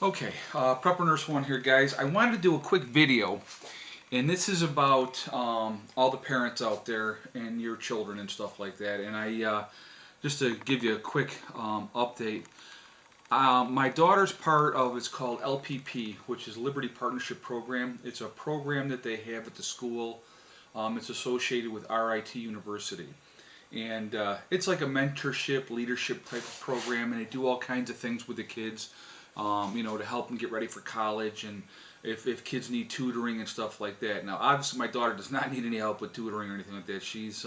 Okay, Prepper Nurse 1 here, guys. I wanted to do a quick video, and this is about all the parents out there and your children and stuff like that. And just to give you a quick update, my daughter's part of it's called LPP, which is Liberty Partnership Program. It's a program that they have at the school. It's associated with RIT University. And it's like a mentorship, leadership type of program, and they do all kinds of things with the kids, to help them get ready for college, and if kids need tutoring and stuff like that. Now, obviously, my daughter does not need any help with tutoring or anything like that. She's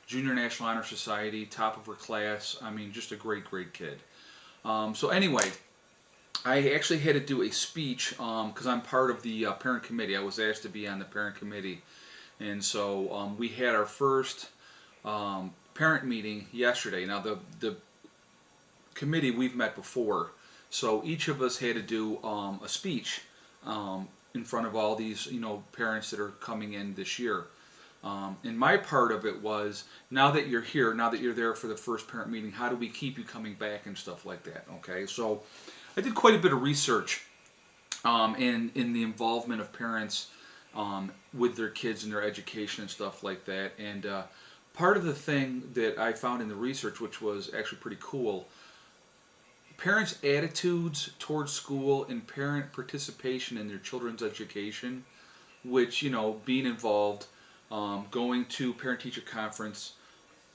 Junior National Honor Society, top of her class. I mean, just a great, great kid. So anyway, I actually had to do a speech because I'm part of the parent committee. I was asked to be on the parent committee, and so we had our first parent meeting yesterday. Now the committee, we've met before, so each of us had to do a speech in front of all these parents that are coming in this year. And my part of it was, now that you're here, now that you're there for the first parent meeting, how do we keep you coming back and stuff like that? Okay, so I did quite a bit of research in the involvement of parents with their kids and their education and stuff like that. And part of the thing that I found in the research, which was actually pretty cool, parents' attitudes towards school and parent participation in their children's education, which, being involved, going to parent-teacher conference,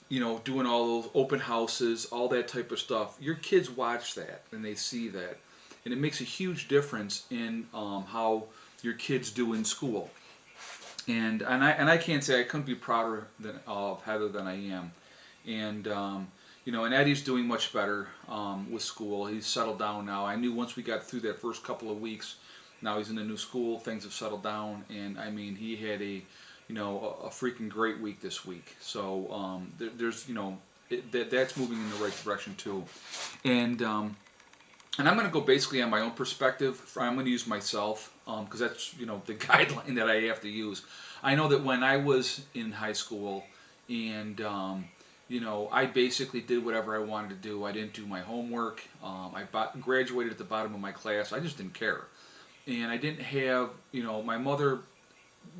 doing all those open houses, all that type of stuff. Your kids watch that and they see that, and it makes a huge difference in how your kids do in school. And I can't say I couldn't be prouder of Heather than I am. And and Eddie's doing much better with school. He's settled down now. I knew once we got through that first couple of weeks, now he's in a new school, things have settled down, and I mean, he had a freaking great week this week. So there's that's moving in the right direction too. And I'm going to go basically on my own perspective. I'm going to use myself because that's the guideline that I have to use. I know that when I was in high school, and I basically did whatever I wanted to do. I didn't do my homework. I graduated at the bottom of my class. I just didn't care, and I didn't have my mother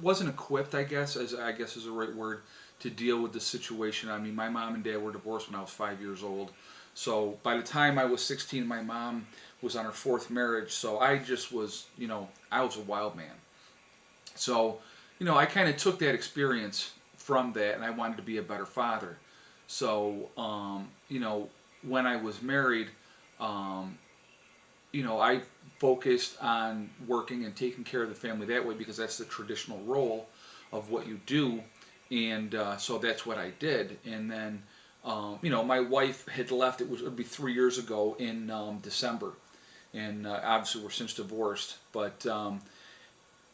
wasn't equipped, I guess is the right word, to deal with the situation. I mean, my mom and dad were divorced when I was 5 years old. So by the time I was 16, my mom was on her fourth marriage. So I just was, I was a wild man. So, I kind of took that experience from that, and I wanted to be a better father. So, when I was married, I focused on working and taking care of the family that way because that's the traditional role of what you do. And so that's what I did. And then my wife had left. It would be 3 years ago in December, and obviously we're since divorced. But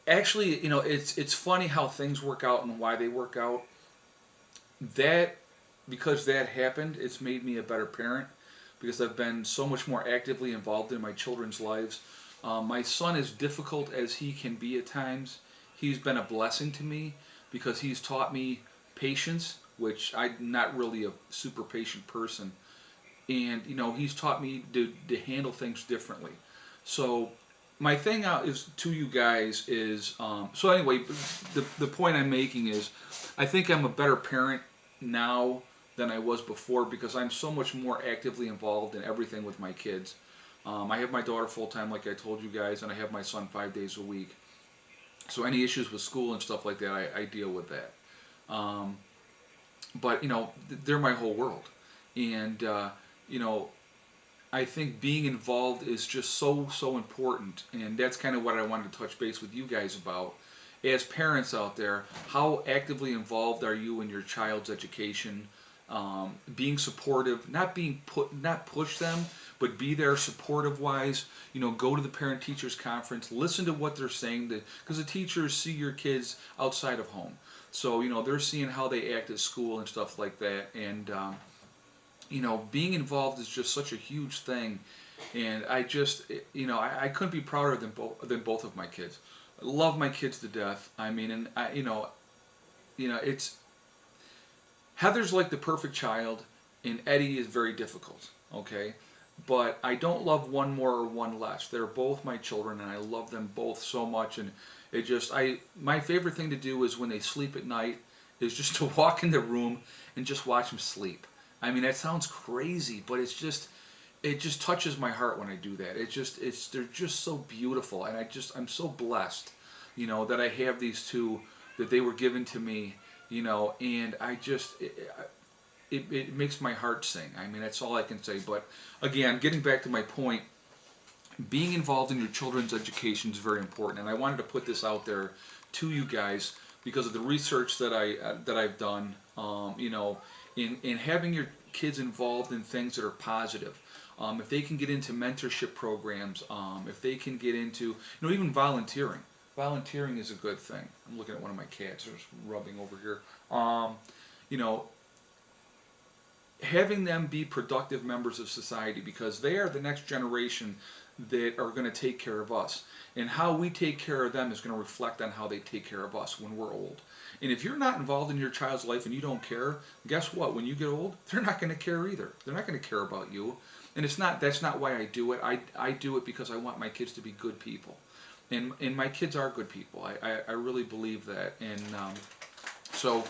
actually, it's funny how things work out and why they work out. Because that happened, it's made me a better parent because I've been so much more actively involved in my children's lives. My son, as difficult as he can be at times, he's been a blessing to me because he's taught me patience, which I'm not really a super patient person. And, he's taught me to handle things differently. So my thing out is to you guys is, so anyway, the point I'm making is I think I'm a better parent now than I was before because I'm so much more actively involved in everything with my kids. I have my daughter full-time, like I told you guys, and I have my son 5 days a week. So any issues with school and stuff like that, I deal with that. But, they're my whole world. And, I think being involved is just so, so important. And that's kind of what I wanted to touch base with you guys about. As parents out there, how actively involved are you in your child's education? Being supportive, not push them, but be there supportive wise. Go to the parent teachers conference, listen to what they're saying, because the teachers see your kids outside of home, so they're seeing how they act at school and stuff like that. And being involved is just such a huge thing. And I just I couldn't be prouder than both of my kids. I love my kids to death. I mean, and it's Heather's like the perfect child, and Eddie is very difficult. Okay, but I don't love one more or one less. They're both my children, and I love them both so much. And it just, my favorite thing to do is when they sleep at night is just to walk in the room and just watch them sleep. I mean, that sounds crazy, but it just touches my heart when I do that. They're just so beautiful, and I'm so blessed, that I have these two, that they were given to me, and it makes my heart sing. I mean, that's all I can say. But again, getting back to my point, being involved in your children's education is very important, and I wanted to put this out there to you guys because of the research that I've done. In having your kids involved in things that are positive. If they can get into mentorship programs, if they can get into, even volunteering. Volunteering is a good thing. I'm looking at one of my cats who's rubbing over here. You know, having them be productive members of society, because they are the next generation that are going to take care of us. And how we take care of them is going to reflect on how they take care of us when we're old. And if you're not involved in your child's life and you don't care, guess what? When you get old, they're not going to care either. They're not going to care about you. And that's not why I do it. I do it because I want my kids to be good people. And my kids are good people. I really believe that. And so,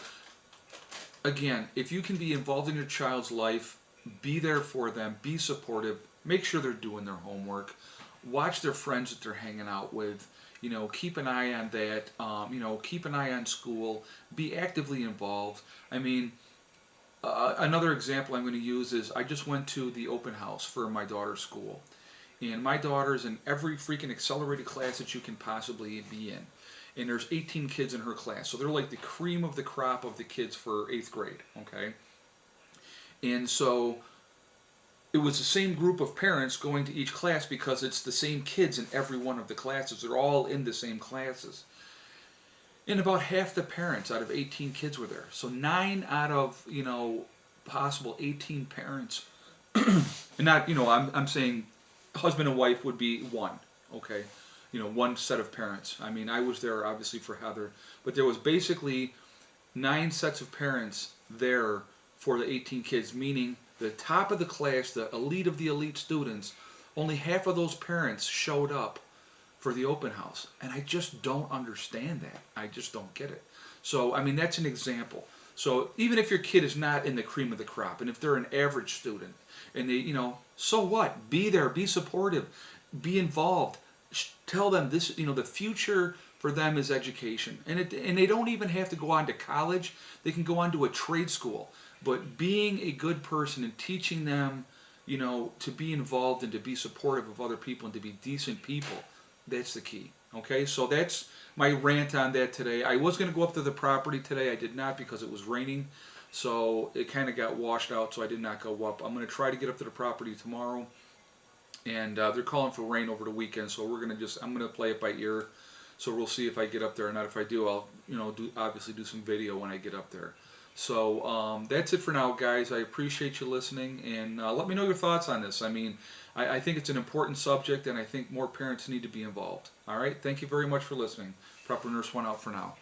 again, if you can be involved in your child's life, be there for them, be supportive, make sure they're doing their homework, watch their friends that they're hanging out with, keep an eye on that, keep an eye on school, be actively involved. I mean, another example I'm going to use is I just went to the open house for my daughter's school. And my daughter's in every freaking accelerated class that you can possibly be in. And there's 18 kids in her class. So they're like the cream of the crop of the kids for 8th grade, okay? And so it was the same group of parents going to each class because it's the same kids in every one of the classes. They're all in the same classes. And about half the parents out of 18 kids were there. So 9 out of, possible 18 parents, and not, I'm saying husband and wife would be one, okay? One set of parents. I mean, I was there obviously for Heather, but there was basically 9 sets of parents there for the 18 kids, meaning the top of the class, the elite of the elite students, only half of those parents showed up for the open house. And I just don't understand that. I just don't get it. So, I mean, that's an example. So even if your kid is not in the cream of the crop, and if they're an average student, and they, so what? Be there, be supportive, be involved. Tell them this, the future for them is education. And they don't even have to go on to college. They can go on to a trade school. But being a good person and teaching them, to be involved and to be supportive of other people and to be decent people, that's the key. Okay, so that's my rant on that today. I was going to go up to the property today. I did not because it was raining. So it kind of got washed out, so I did not go up. I'm going to try to get up to the property tomorrow. And they're calling for rain over the weekend, so I'm going to play it by ear. So we'll see if I get up there or not. If I do, I'll, obviously do some video when I get up there. So that's it for now, guys. I appreciate you listening, and let me know your thoughts on this. I mean, I think it's an important subject, and I think more parents need to be involved. All right? Thank you very much for listening. Proper Nurse 1 out for now.